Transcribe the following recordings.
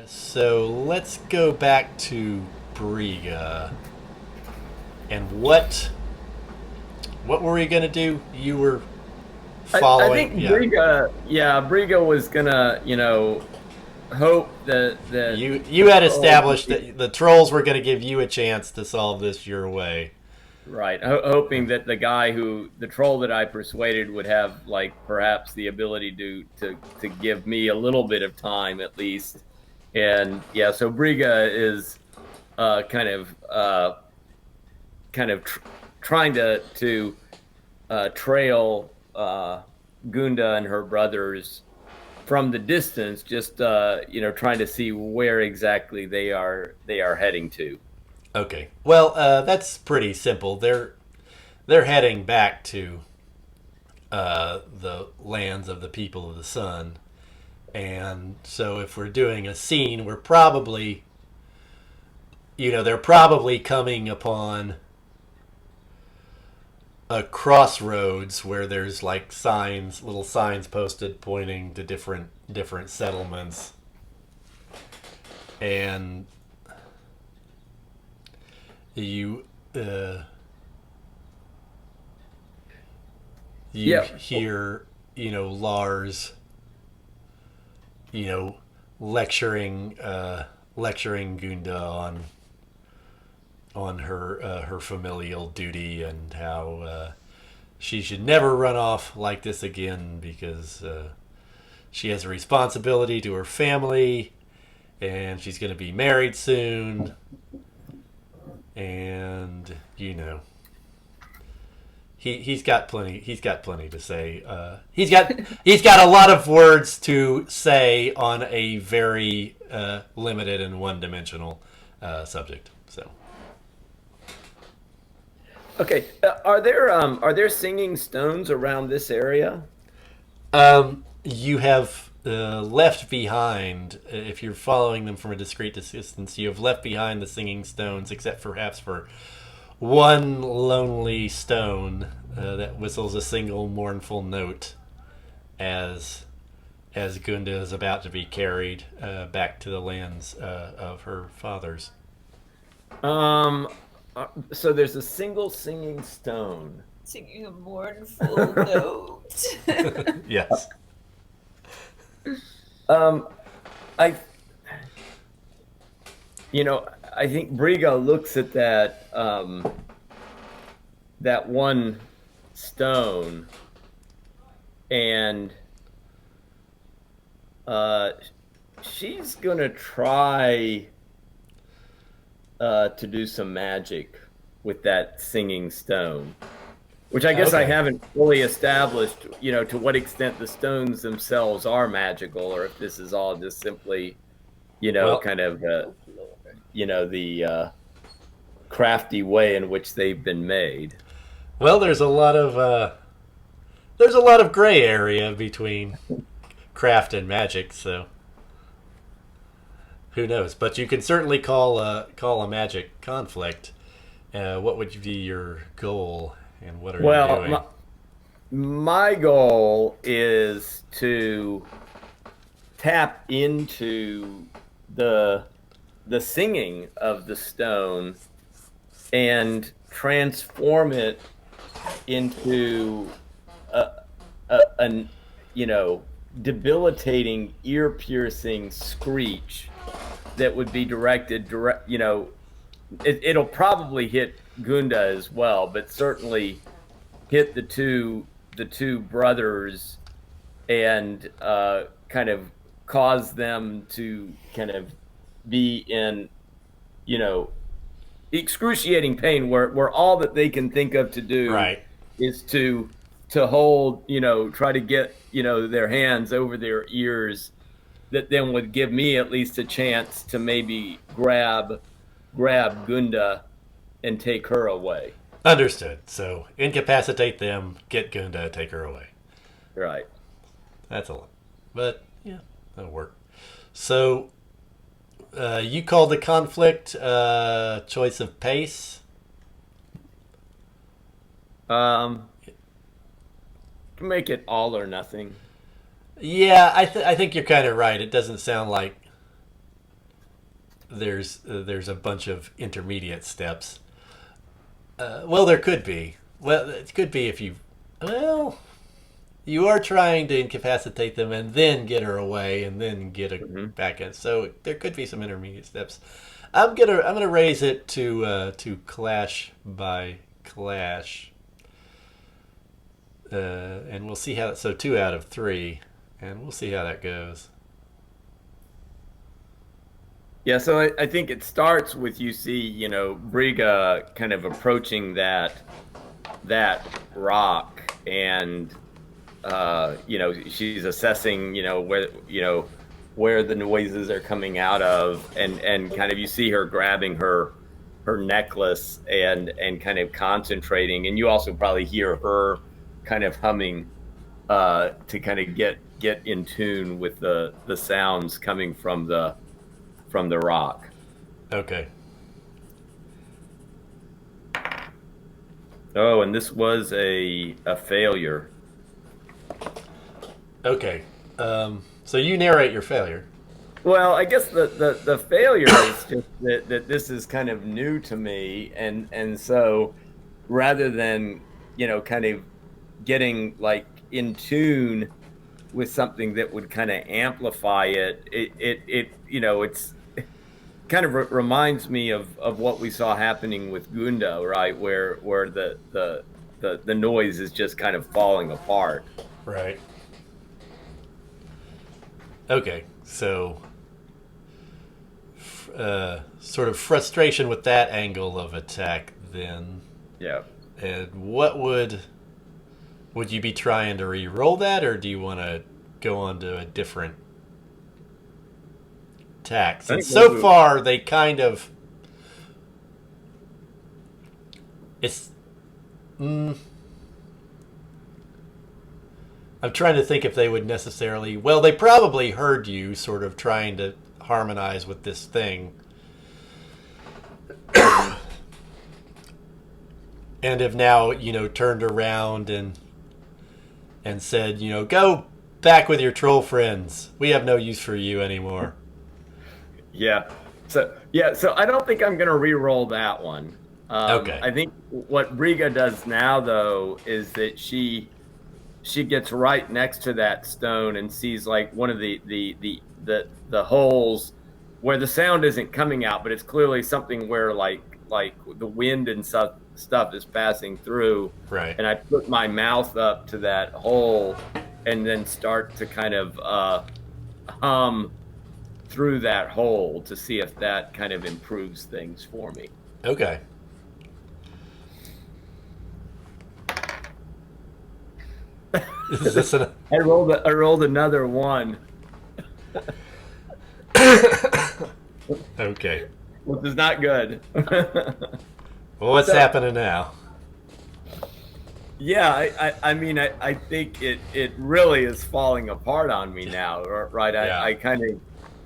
So let's go back to Briga. And what were we gonna do? You were I following, think yeah. Briga was gonna, hope that You the had troll, established that the trolls were gonna give you a chance to solve this your way. right, hoping that the troll that I persuaded would have like perhaps the ability to give me a little bit of time at least, and yeah, so Briga is uh, kind of uh, kind of trying to trail Gunda and her brothers from the distance, just trying to see where exactly they are heading to. Okay. Well, that's pretty simple. They're heading back to the lands of the people of the sun, and so if we're doing a scene, we're probably, they're probably coming upon a crossroads where there's like signs, little signs posted pointing to different settlements, and you uh, you Yeah. hear Lars you know lecturing Gunda on her familial duty and how she should never run off like this again because she has a responsibility to her family and she's going to be married soon, and he's got plenty to say. He's got a lot of words to say on a very limited and one dimensional subject. So Okay. Are there singing stones around this area? you have left behind, if you're following them from a discrete distance, you have left behind the singing stones, except perhaps for one lonely stone that whistles a single mournful note as Gunda is about to be carried back to the lands of her fathers. Um. so there's a single singing stone. Singing a mournful note. Yes. Um. I. I think Briga looks at that one stone and uh, she's gonna try to do some magic with that singing stone, which I guess I Okay. haven't fully established, to what extent the stones themselves are magical, or if this is all just simply, Well, kind of, the crafty way in which they've been made. there's a lot of gray area between craft and magic, so who knows? But you can certainly call a magic conflict. What would be your goal, and what are you Well, doing? my goal is to tap into the the singing of the stone and transform it into a, an debilitating, ear-piercing screech that would be directed direct. It'll probably hit Gunda as well, but certainly hit the two brothers and kind of cause them to kind of be in you know excruciating pain, where all that they can think of to do Right. is to hold, try to get, their hands over their ears, that then would give me at least a chance to maybe grab Gunda and take her away. Understood. So incapacitate them, get Gunda, take her away. Right. That's a lot. But yeah, that'll work. So you called the conflict choice of pace. um Make it all or nothing. Yeah, I think you're kind of right. It doesn't sound like there's a bunch of intermediate steps. Well, there could be. Well, it could be if you. Well, you are trying to incapacitate them and then get her away and then get her back in. So there could be some intermediate steps. I'm gonna raise it to clash by clash, and we'll see how. So 2 out of 3, and we'll see how that goes. Yeah, so I think it starts with you see, Briga kind of approaching that rock, and she's assessing, where the noises are coming out of, and kind of you see her grabbing her necklace and kind of concentrating, and you also probably hear her kind of humming to kind of get in tune with the sounds coming from the rock. Okay. Oh, and this was a failure. Okay. So you narrate your failure. Well, I guess the failure is just that this is kind of new to me, and so rather than kind of getting like in tune with something that would kind of amplify it, it's kind of reminds me of what we saw happening with Gunda, right? Where the noise is just kind of falling apart. Right. Okay, so sort of frustration with that angle of attack then. Yeah. And what would you be trying to re-roll that, or do you want to go on to a different attack? Since so far they kind of I'm trying to think if they would necessarily... Well, they probably heard you sort of trying to harmonize with this thing. And have now, turned around and said, go back with your troll friends. We have no use for you anymore. Yeah. So I don't think I'm going to re-roll that one. Okay. I think what Briga does now, though, is that she gets right next to that stone and sees like one of the holes where the sound isn't coming out, but it's clearly something where like the wind and stuff is passing through. Right. And I put my mouth up to that hole and then start to kind of hum through that hole to see if that kind of improves things for me. Okay. Is this I rolled another 1. Okay. Which is not good. Well, what's happening now? Yeah, I mean, I think it really is falling apart on me now, right? Yeah.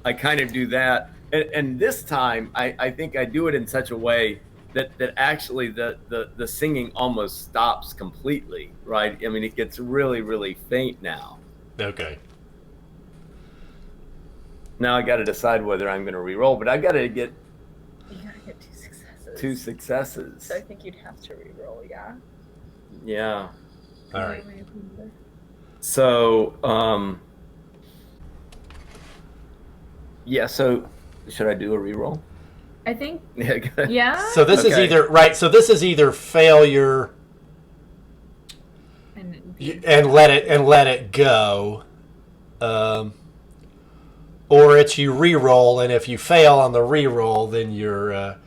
I kind of do that, and this time I think I do it in such a way that actually the singing almost stops completely, right? I mean, it gets really, really faint now. Okay. Now I got to decide whether I'm going to re-roll, but I got to get... You gotta get 2 successes. 2 successes. So I think you'd have to re-roll, yeah. Yeah. All right. So, yeah, so should I do a re-roll? I think, Yeah. yeah. So this is Okay. either right. So this is either failure and let it go, or it's you re-roll, and if you fail on the re-roll, then you're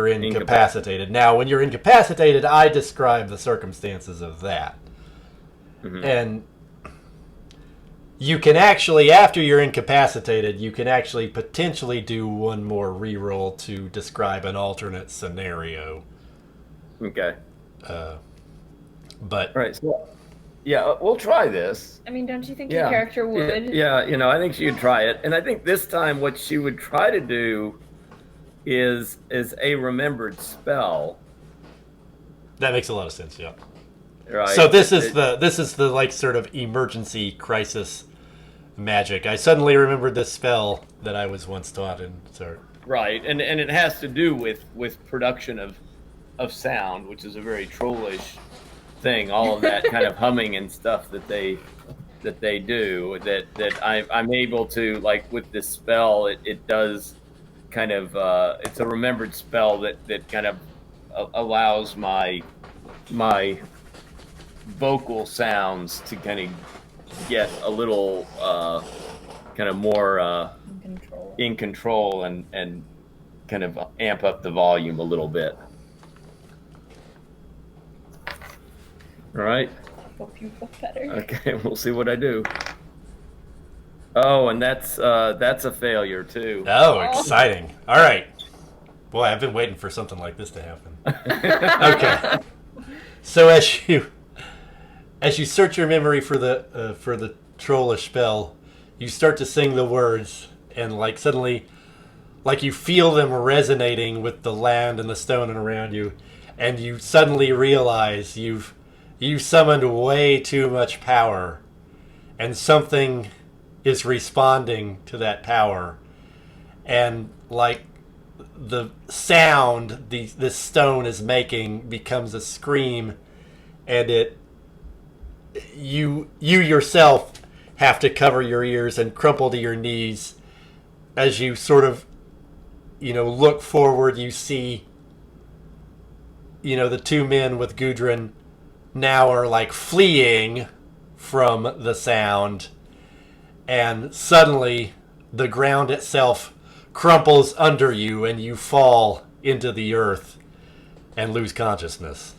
incapacitated. Now, when you're incapacitated, I describe the circumstances of that, and you can actually, after you're incapacitated, you can actually potentially do one more re-roll to describe an alternate scenario. Okay. But All right. So, yeah, we'll try this. I mean, don't you think your character would? Yeah, I think she would try it. And I think this time what she would try to do is a remembered spell. that makes a lot of sense. Yeah. Right. So this is the like sort of emergency crisis magic. I suddenly remembered this spell that I was once taught in. So Right, and it has to do with production of sound, which is a very trollish thing. All of that kind of humming and stuff that they do. That I'm able to, like, with this spell. It does kind of it's a remembered spell that kind of allows my vocal sounds to kind of get a little kind of more in control and kind of amp up the volume a little bit. All right. Hope you feel better. Okay, we'll see what I do. Oh, and that's a failure too. Oh, exciting! All right, boy, I've been waiting for something like this to happen. Okay, so as you search your memory for the trollish spell, you start to sing the words, and like suddenly, like you feel them resonating with the land and the stone around you, and you suddenly realize you've summoned way too much power, and something is responding to that power, and like the sound this stone is making becomes a scream, and you yourself have to cover your ears and crumple to your knees as you sort of look forward. You see the two men with Gudrun now are like fleeing from the sound, and suddenly the ground itself crumples under you and you fall into the earth and lose consciousness.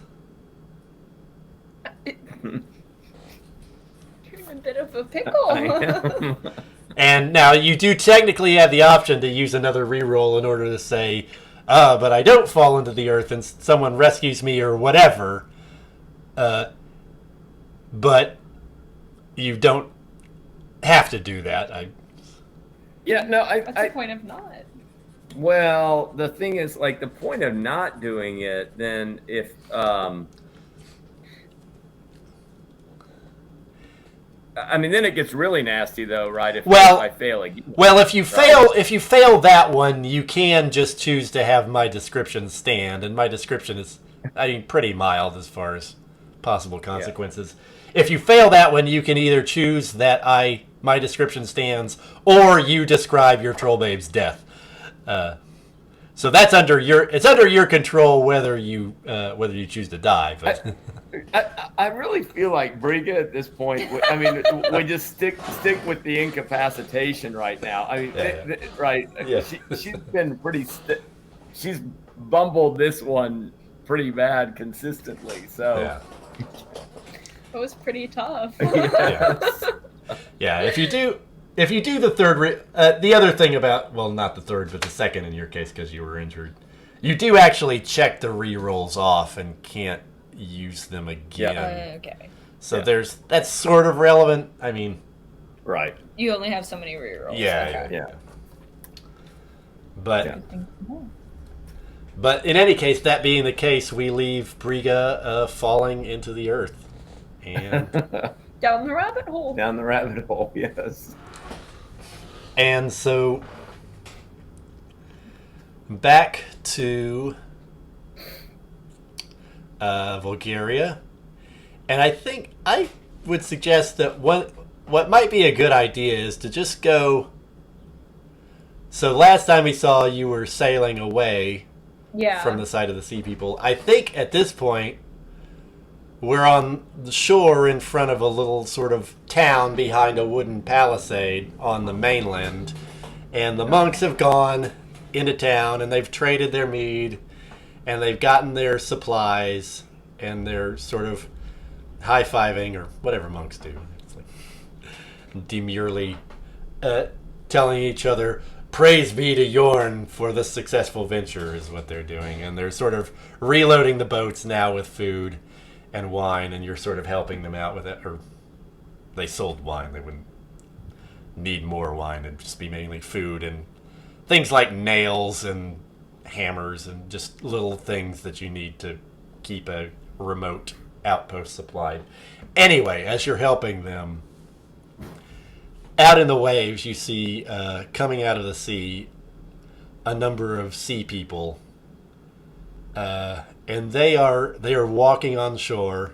You're in a bit of a pickle. And now you do technically have the option to use another reroll in order to say, but I don't fall into the earth and someone rescues me or whatever. But you don't have to do that. What's the point of not? Well, the thing is, like, the point of not doing it, then if I mean, then it gets really nasty, though, right? If I fail again. Well, if you fail that one, you can just choose to have my description stand, and my description is, pretty mild as far as possible consequences. Yeah. If you fail that one, you can either choose that my description stands, or you describe your Trollbabe's death. So that's under your control whether you choose to die. But I really feel like Briga at this point. I mean, we just stick with the incapacitation right now. I mean, right? Yeah. She's been pretty. She's bumbled this one pretty bad consistently. So yeah. It was pretty tough. Yeah. If you do the third, the other thing about, well, not the third, but the second in your case because you were injured, you do actually check the rerolls off and can't use them again. Okay. So that's sort of relevant. I mean, right. You only have so many rerolls. Yeah. But in any case, that being the case, we leave Briga falling into the earth. And down the rabbit hole. Down the rabbit hole, yes. And so back to Bulgaria. And I think I would suggest that what might be a good idea is to just go. So last time we saw you were sailing away from the side of the sea people. I think at this point we're on the shore in front of a little sort of town behind a wooden palisade on the mainland. And the monks have gone into town and they've traded their mead and they've gotten their supplies and they're sort of high-fiving or whatever monks do. It's like demurely telling each other, praise be to Yorn for the successful venture is what they're doing. And they're sort of reloading the boats now with food and wine, and you're sort of helping them out with it. Or they sold wine. They wouldn't need more wine. It'd just be mainly food and things like nails and hammers and just little things that you need to keep a remote outpost supplied. Anyway, as you're helping them, out in the waves, you see coming out of the sea a number of sea people, and they are walking on shore,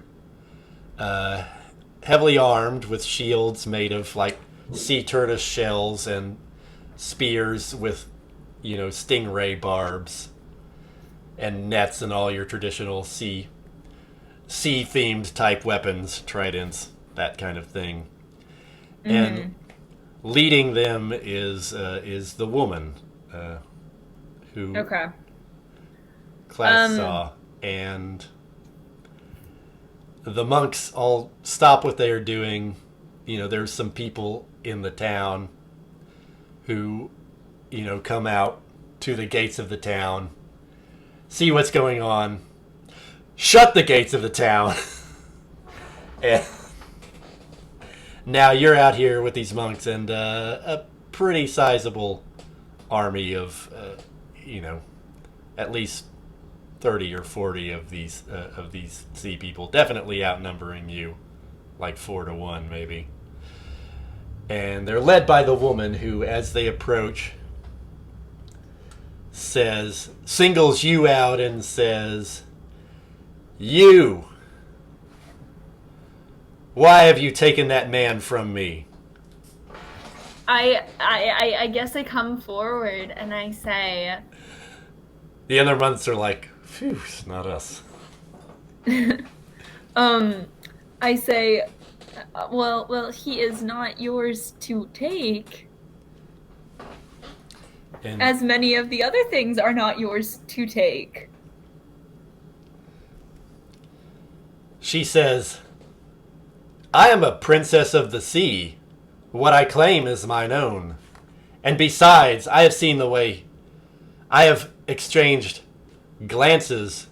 heavily armed with shields made of like sea tortoise shells and spears with, stingray barbs and nets and all your traditional sea themed type weapons, tridents, that kind of thing. Mm-hmm. And leading them is the woman who Klaus saw, and the monks all stop what they are doing. There's some people in the town who, come out to the gates of the town, see what's going on, shut the gates of the town, and now you're out here with these monks and a pretty sizable army of, at least 30 or 40 of these sea people, definitely outnumbering you, like 4-1 maybe. And they're led by the woman who, as they approach, singles you out and says, "You, why have you taken that man from me?" I guess I come forward and I say... The other months are like, phew, it's not us. I say, well, he is not yours to take. And as many of the other things are not yours to take. She says, "I am a princess of the sea. What I claim is mine own. And besides, I have seen the way. I have exchanged glances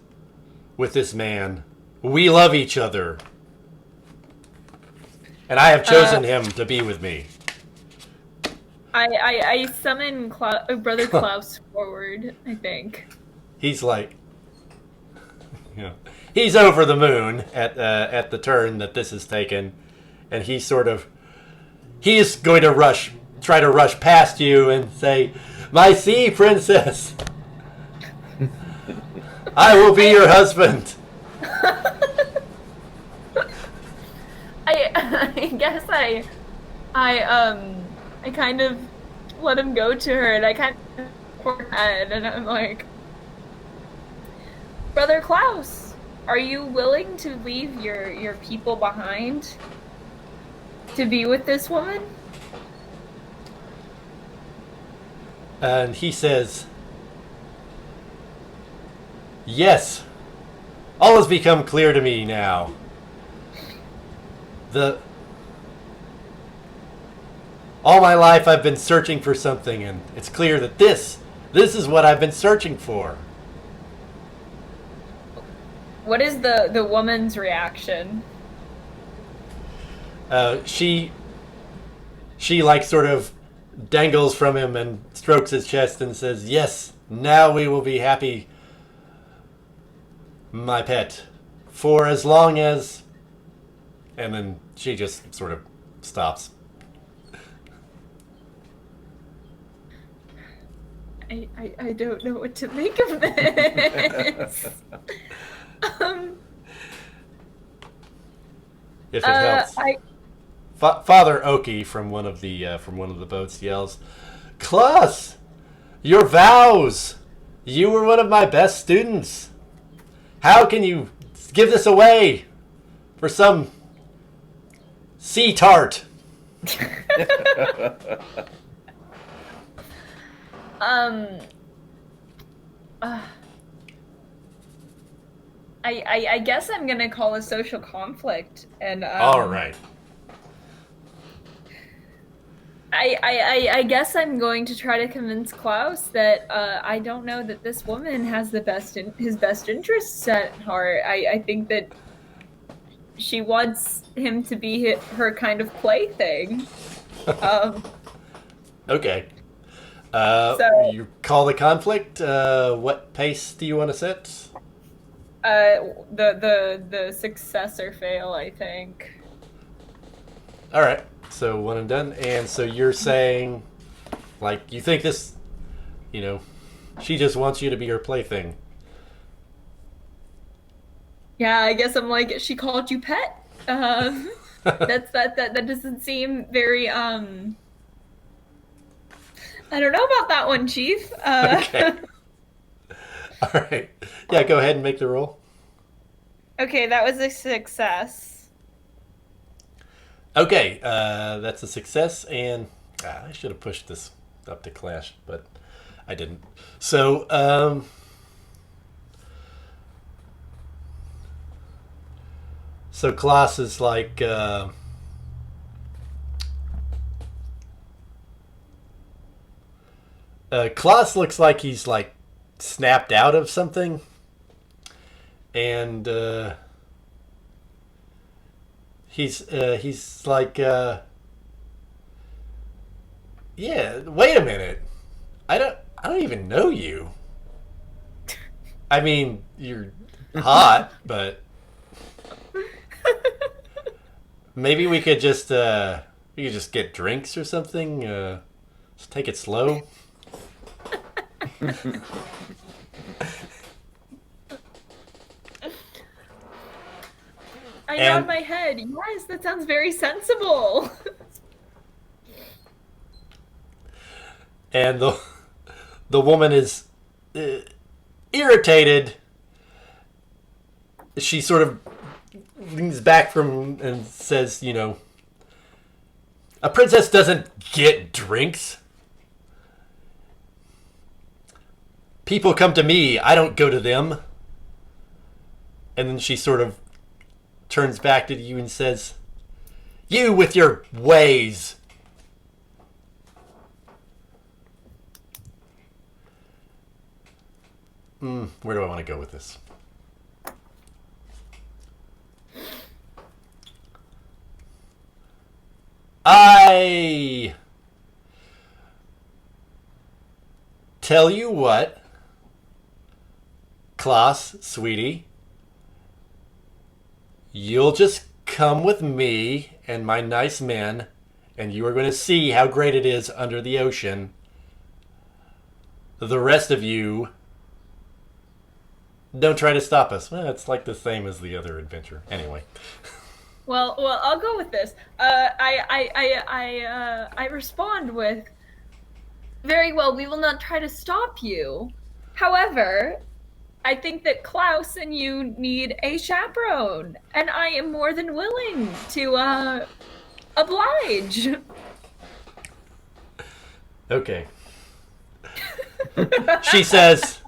with this man. We love each other. And I have chosen him to be with me." I summon Brother Klaus forward, I think. He's like... He's over the moon at the turn that this is taken. And he is going to try to rush past you and say, "My sea princess, I will be your husband." I guess I kind of let him go to her, and I kind of pour her head, and I'm like, "Brother Klaus, are you willing to leave your people behind to be with this woman?" And he says, "Yes, all has become clear to me now. All my life I've been searching for something, and it's clear that this is what I've been searching for." What is the woman's reaction? She like sort of dangles from him and strokes his chest and says, "Yes, now we will be happy, my pet, for as long as..." And then she just sort of stops. I don't know what to make of this. If it helps, Father Oki from one of the boats yells, "Klaus, your vows! You were one of my best students. How can you give this away for some sea tart?" I guess I'm gonna call a social conflict, and all right. I guess I'm going to try to convince Klaus that I don't know that this woman has his best interests at heart. I think that she wants him to be her kind of plaything. Okay. So, you call the conflict. What pace do you want to set? The success or fail, I think. All right. So one and done. And so you're saying, like, you think this, she just wants you to be her plaything. Yeah, I guess I'm like, she called you pet. That doesn't seem very I don't know about that one, Chief. Okay. All right. Yeah, go ahead and make the roll. Okay, that was a success. Okay, that's a success, and I should have pushed this up to Clash, but I didn't. So, Klaus is like, Klaus looks like he's like snapped out of something, and he's like, yeah. Wait a minute, I don't even know you. I mean, you're hot, but maybe we could just get drinks or something. Just take it slow. I nod my head. Yes, that sounds very sensible. And the woman is irritated. She sort of leans back from and says, a princess doesn't get drinks. People come to me. I don't go to them. And then she sort of turns back to you and says, you with your ways. Where do I want to go with this? I tell you what, Klaus, sweetie, you'll just come with me and my nice men, and you are going to see how great it is under the ocean. The rest of you, don't try to stop us. Well, it's like the same as the other adventure. Anyway. Well, I'll go with this. I respond with, very well, we will not try to stop you. However, I think that Klaus and you need a chaperone, and I am more than willing to oblige. Okay. She says,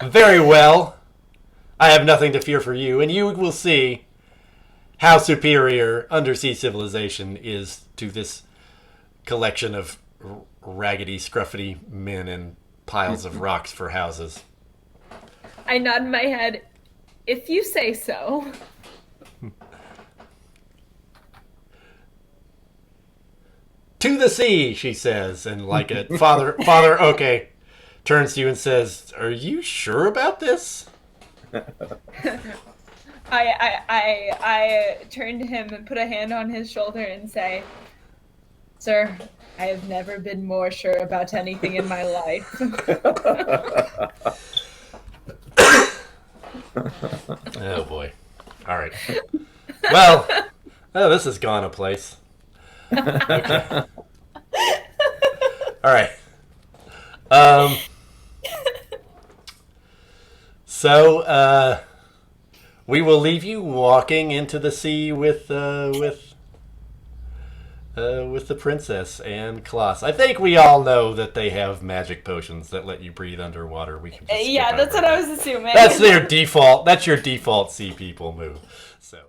very well. I have nothing to fear for you, and you will see how superior undersea civilization is to this collection of raggedy, scruffy men and piles of rocks for houses. I nod my head, if you say so. To the sea, she says, and like a father, okay, turns to you and says, are you sure about this? I turn to him and put a hand on his shoulder and say, sir, I have never been more sure about anything in my life. Oh boy. All right. Well, this has gone a place. Okay. All right. So, we will leave you walking into the sea with the princess and Klaus. I think we all know that they have magic potions that let you breathe underwater. We can just yeah, that's what I was assuming. That's their default. That's your default sea people move. So.